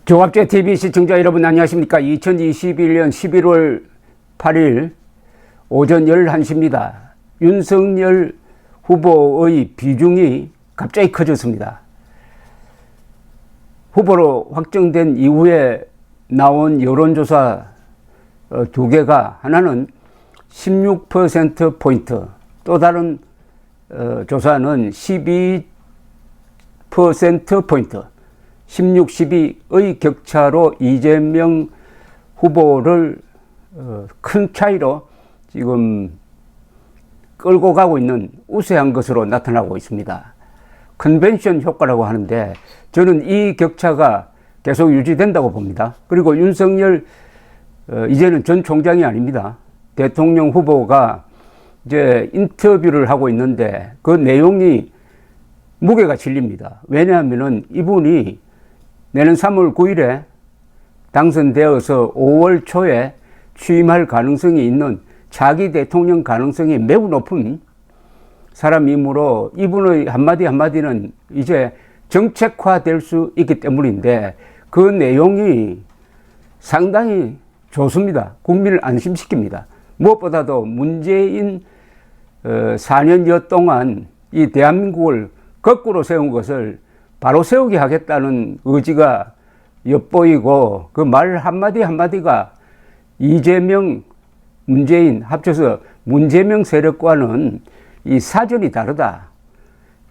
종합제TV 시청자 여러분 안녕하십니까. 2021년 11월 8일 오전 11시입니다. 윤석열 후보의 비중이 갑자기 커졌습니다. 후보로 확정된 이후에 나온 여론조사 두 개가, 하나는 16%포인트, 또 다른 조사는 12%포인트, 16, 12의 격차로 이재명 후보를 큰 차이로 지금 끌고 가고 있는 우세한 것으로 나타나고 있습니다. 컨벤션 효과라고 하는데, 저는 이 격차가 계속 유지된다고 봅니다. 그리고 윤석열 이제는 전 총장이 아닙니다. 대통령 후보가 이제 인터뷰를 하고 있는데 그 내용이 무게가 실립니다. 왜냐하면은 이분이 내년 3월 9일에 당선되어서 5월 초에 취임할 가능성이 있는 차기 대통령 가능성이 매우 높은 사람이므로 이분의 한마디 한마디는 이제 정책화될 수 있기 때문인데, 그 내용이 상당히 좋습니다. 국민을 안심시킵니다. 무엇보다도 문재인 4년여 동안 이 대한민국을 거꾸로 세운 것을 바로 세우게 하겠다는 의지가 엿보이고, 그 말 한마디 한마디가 이재명, 문재인 합쳐서 문재명 세력과는 이 사전이 다르다,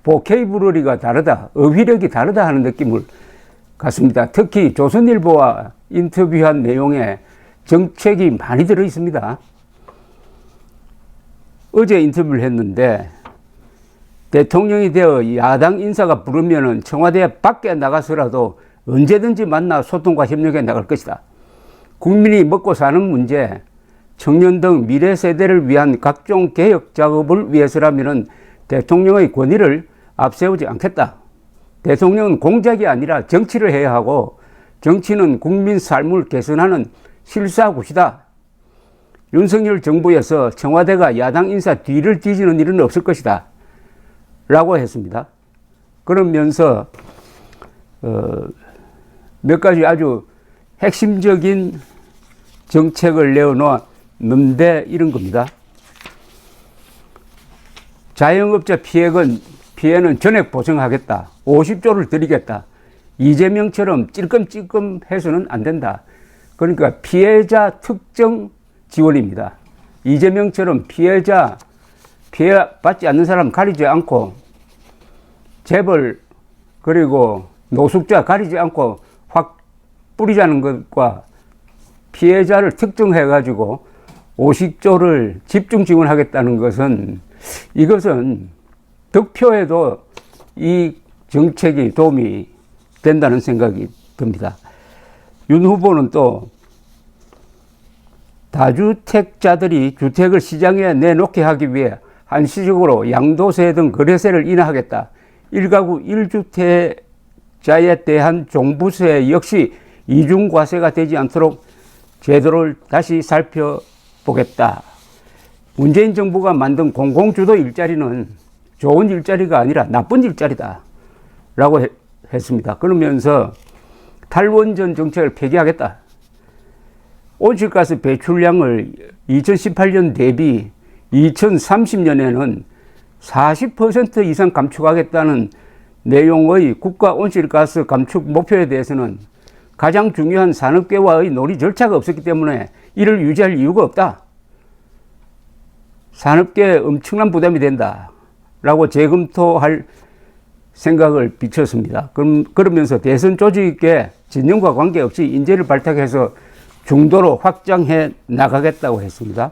보케이브러리가 다르다, 어휘력이 다르다 하는 느낌을 갖습니다. 특히 조선일보와 인터뷰한 내용에 정책이 많이 들어 있습니다. 어제 인터뷰를 했는데, 대통령이 되어 야당 인사가 부르면은 청와대 밖에 나가서라도 언제든지 만나 소통과 협력해 나갈 것이다. 국민이 먹고 사는 문제, 청년 등 미래 세대를 위한 각종 개혁 작업을 위해서라면은 대통령의 권위를 앞세우지 않겠다. 대통령은 공작이 아니라 정치를 해야 하고, 정치는 국민 삶을 개선하는 실사구시다. 윤석열 정부에서 청와대가 야당 인사 뒤를 뒤지는 일은 없을 것이다 라고 했습니다. 그러면서 몇 가지 아주 핵심적인 정책을 내어놓았는데 이런 겁니다. 자영업자 피해는 전액 보상하겠다. 50조를 드리겠다. 이재명처럼 찔끔찔끔 해서는 안 된다. 그러니까 피해자 특정 지원입니다. 이재명처럼 피해 받지 않는 사람 가리지 않고, 재벌 그리고 노숙자 가리지 않고 확 뿌리자는 것과 피해자를 특정해 가지고 50조를 집중 지원하겠다는 것은, 이것은 득표에도 이 정책이 도움이 된다는 생각이 듭니다. 윤 후보는 또 다주택자들이 주택을 시장에 내놓게 하기 위해 한시적으로 양도세 등 거래세를 인하하겠다. 1가구 1주택자에 대한 종부세 역시 이중과세가 되지 않도록 제도를 다시 살펴보겠다. 문재인 정부가 만든 공공주도 일자리는 좋은 일자리가 아니라 나쁜 일자리다 라고 했습니다. 그러면서 탈원전 정책을 폐기하겠다. 온실가스 배출량을 2018년 대비 2030년에는 40% 이상 감축하겠다는 내용의 국가 온실가스 감축 목표에 대해서는 가장 중요한 산업계와의 논의 절차가 없었기 때문에 이를 유지할 이유가 없다. 산업계에 엄청난 부담이 된다 라고 재검토할 생각을 비쳤습니다. 그러면서 대선 조직에 진영과 관계없이 인재를 발탁해서 중도로 확장해 나가겠다고 했습니다.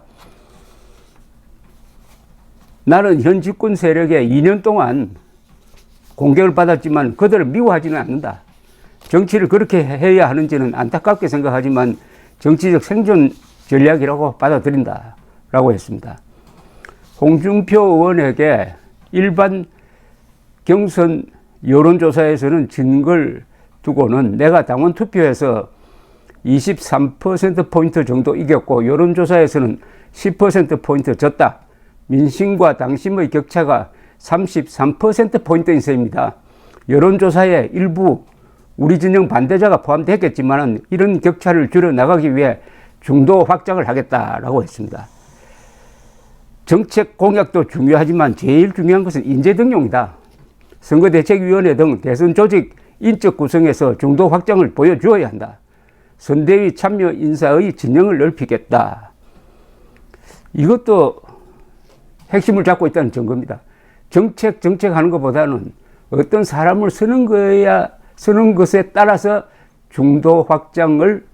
나는 현 집권 세력에 2년 동안 공격을 받았지만 그들을 미워하지는 않는다. 정치를 그렇게 해야 하는지는 안타깝게 생각하지만 정치적 생존 전략이라고 받아들인다 라고 했습니다. 홍준표 의원에게 일반 경선 여론조사에서는 진 걸 두고는 내가 당원 투표에서 23%포인트 정도 이겼고 여론조사에서는 10%포인트 졌다. 민심과 당심의 격차가 33%포인트 인세입니다. 여론조사의 일부 우리 진영 반대자가 포함됐겠지만 이런 격차를 줄여나가기 위해 중도 확장을 하겠다라고 했습니다. 정책 공약도 중요하지만 제일 중요한 것은 인재 등용이다. 선거대책위원회 등 대선 조직 인적 구성에서 중도 확장을 보여주어야 한다. 선대위 참여 인사의 진영을 넓히겠다. 이것도 핵심을 잡고 있다는 증거입니다. 정책하는 것보다는 어떤 사람을 쓰는 것에 따라서 중도 확장을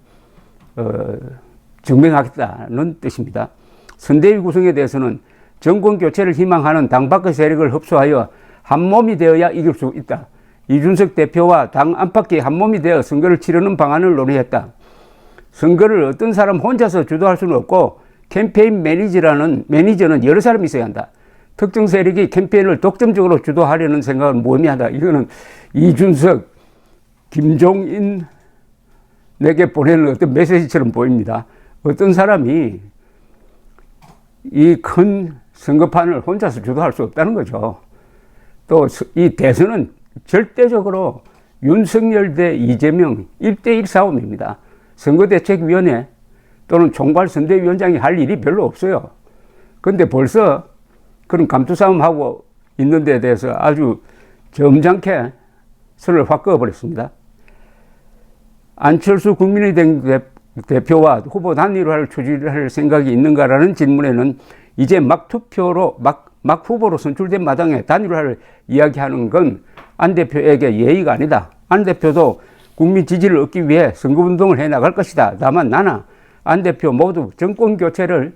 증명하겠다는 뜻입니다. 선대위 구성에 대해서는 정권 교체를 희망하는 당 밖의 세력을 흡수하여 한몸이 되어야 이길 수 있다. 이준석 대표와 당 안팎이 한몸이 되어 선거를 치르는 방안을 논의했다. 선거를 어떤 사람 혼자서 주도할 수는 없고 캠페인 매니저는 여러 사람이 있어야 한다. 특정 세력이 캠페인을 독점적으로 주도하려는 생각은 무의미하다. 이거는 이준석, 김종인에게 보내는 어떤 메시지처럼 보입니다. 어떤 사람이 이 큰 선거판을 혼자서 주도할 수 없다는 거죠. 또 이 대선은 절대적으로 윤석열 대 이재명 1대1 싸움입니다. 선거대책위원회 또는 총괄선대위원장이 할 일이 별로 없어요. 그런데 벌써 그런 감투싸움하고 있는 데 대해서 아주 점잖게 선을 확 그어버렸습니다. 안철수 국민의당 대표와 후보 단일화를 추진할 생각이 있는가라는 질문에는 이제 막 후보로 선출된 마당에 단일화를 이야기하는 건 안 대표에게 예의가 아니다. 안 대표도 국민 지지를 얻기 위해 선거운동을 해나갈 것이다. 다만 나나 안 대표 모두 정권 교체를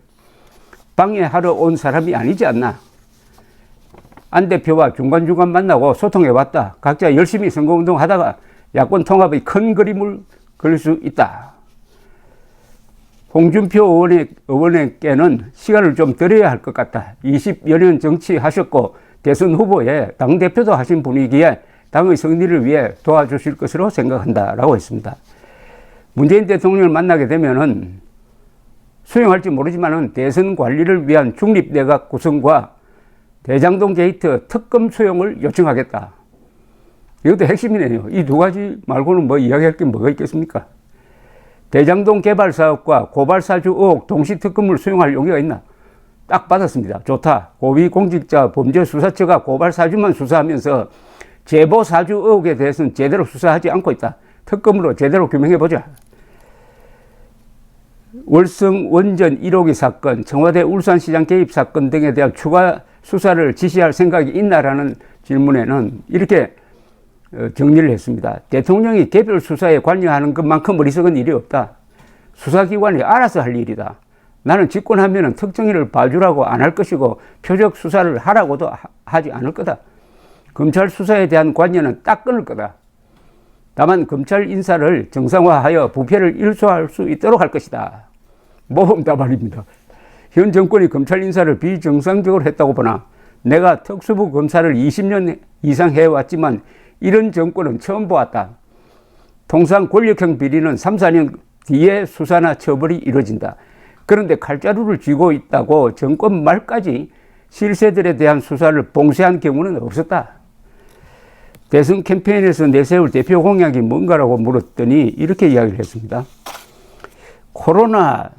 방해하러 온 사람이 아니지 않나. 안 대표와 중간중간 만나고 소통해왔다. 각자 열심히 선거운동 하다가 야권 통합의 큰 그림을 그릴 수 있다. 홍준표 의원에게는 시간을 좀 드려야 할 것 같다. 20여 년 정치하셨고 대선 후보에 당대표도 하신 분이기에 당의 승리를 위해 도와주실 것으로 생각한다라고 했습니다. 문재인 대통령을 만나게 되면은 수용할지 모르지만은 대선 관리를 위한 중립내각 구성과 대장동 게이트 특검 수용을 요청하겠다. 이것도 핵심이네요. 이 두 가지 말고는 뭐 이야기할 게 뭐가 있겠습니까? 대장동 개발 사업과 고발사주 의혹 동시 특검을 수용할 용의가 있나? 딱 받았습니다. 좋다. 고위공직자범죄수사처가 고발사주만 수사하면서 제보사주 의혹에 대해서는 제대로 수사하지 않고 있다. 특검으로 제대로 규명해보자. 월성 원전 1호기 사건, 청와대 울산시장 개입 사건 등에 대한 추가 수사를 지시할 생각이 있나라는 질문에는 이렇게 정리를 했습니다. 대통령이 개별 수사에 관여하는 것만큼 어리석은 일이 없다. 수사기관이 알아서 할 일이다. 나는 집권하면 특정인을 봐주라고 안 할 것이고 표적 수사를 하라고도 하지 않을 거다. 검찰 수사에 대한 관여는 딱 끊을 거다. 다만 검찰 인사를 정상화하여 부패를 일소할 수 있도록 할 것이다. 모범답안입니다. 현 정권이 검찰 인사를 비정상적으로 했다고 보나 내가 특수부 검사를 20년 이상 해왔지만 이런 정권은 처음 보았다. 통상 권력형 비리는 3, 4년 뒤에 수사나 처벌이 이루어진다. 그런데 칼자루를 쥐고 있다고 정권 말까지 실세들에 대한 수사를 봉쇄한 경우는 없었다. 대선 캠페인에서 내세울 대표 공약이 뭔가라고 물었더니 이렇게 이야기를 했습니다. 코로나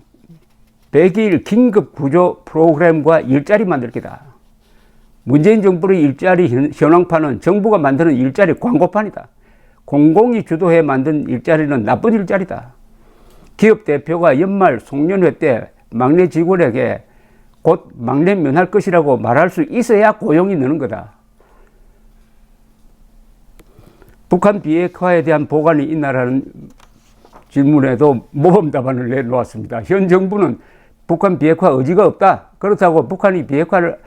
100일 긴급 구조 프로그램과 일자리 만들기다. 문재인 정부의 일자리 현황판은 정부가 만드는 일자리 광고판이다. 공공이 주도해 만든 일자리는 나쁜 일자리다. 기업 대표가 연말 송년회 때 막내 직원에게 곧 막내 면할 것이라고 말할 수 있어야 고용이 느는 거다. 북한 비핵화에 대한 보관이 있나라는 질문에도 모범 답안을 내놓았습니다. 현 정부는 북한 비핵화 의지가 없다. 그렇다고 북한이 비핵화를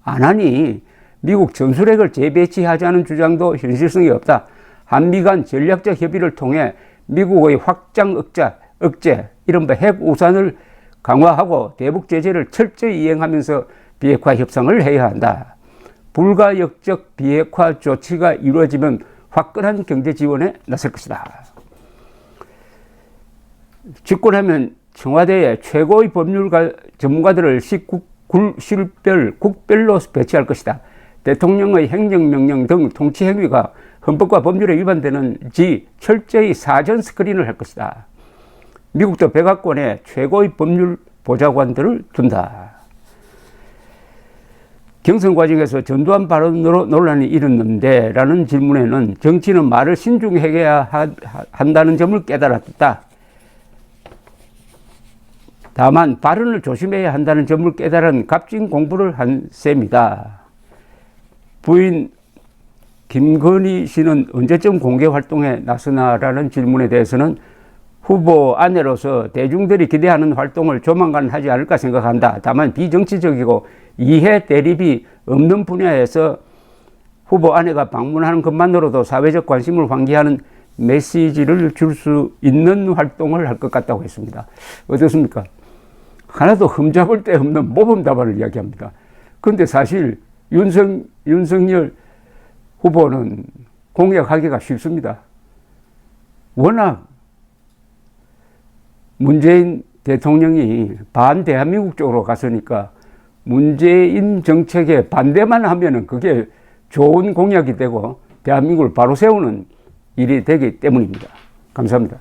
안 하니 미국 전술핵을 재배치하자는 주장도 현실성이 없다. 한미 간 전략적 협의를 통해 미국의 확장 억제, 이른바 핵 우산을 강화하고 대북 제재를 철저히 이행하면서 비핵화 협상을 해야 한다. 불가역적 비핵화 조치가 이루어지면 화끈한 경제 지원에 나설 것이다. 집권하면 청와대에 최고의 법률가 전문가들을 국별로 배치할 것이다. 대통령의 행정명령 등 통치행위가 헌법과 법률에 위반되는지 철저히 사전 스크린을 할 것이다. 미국도 백악관에 최고의 법률 보좌관들을 둔다. 경선 과정에서 전두환 발언으로 논란이 일었는데 라는 질문에는 정치는 말을 신중해야 한다는 점을 깨달았다. 다만 발언을 조심해야 한다는 점을 깨달은 값진 공부를 한 셈이다. 부인 김건희 씨는 언제쯤 공개 활동에 나서나라는 질문에 대해서는 후보 아내로서 대중들이 기대하는 활동을 조만간 하지 않을까 생각한다. 다만 비정치적이고 이해 대립이 없는 분야에서 후보 아내가 방문하는 것만으로도 사회적 관심을 환기하는 메시지를 줄 수 있는 활동을 할 것 같다고 했습니다. 어떻습니까? 하나도 흠잡을 데 없는 모범 답안을 이야기합니다. 그런데 사실 윤석열 후보는 공약하기가 쉽습니다. 워낙 문재인 대통령이 반대한민국 쪽으로 갔으니까 문재인 정책에 반대만 하면은 그게 좋은 공약이 되고 대한민국을 바로 세우는 일이 되기 때문입니다. 감사합니다.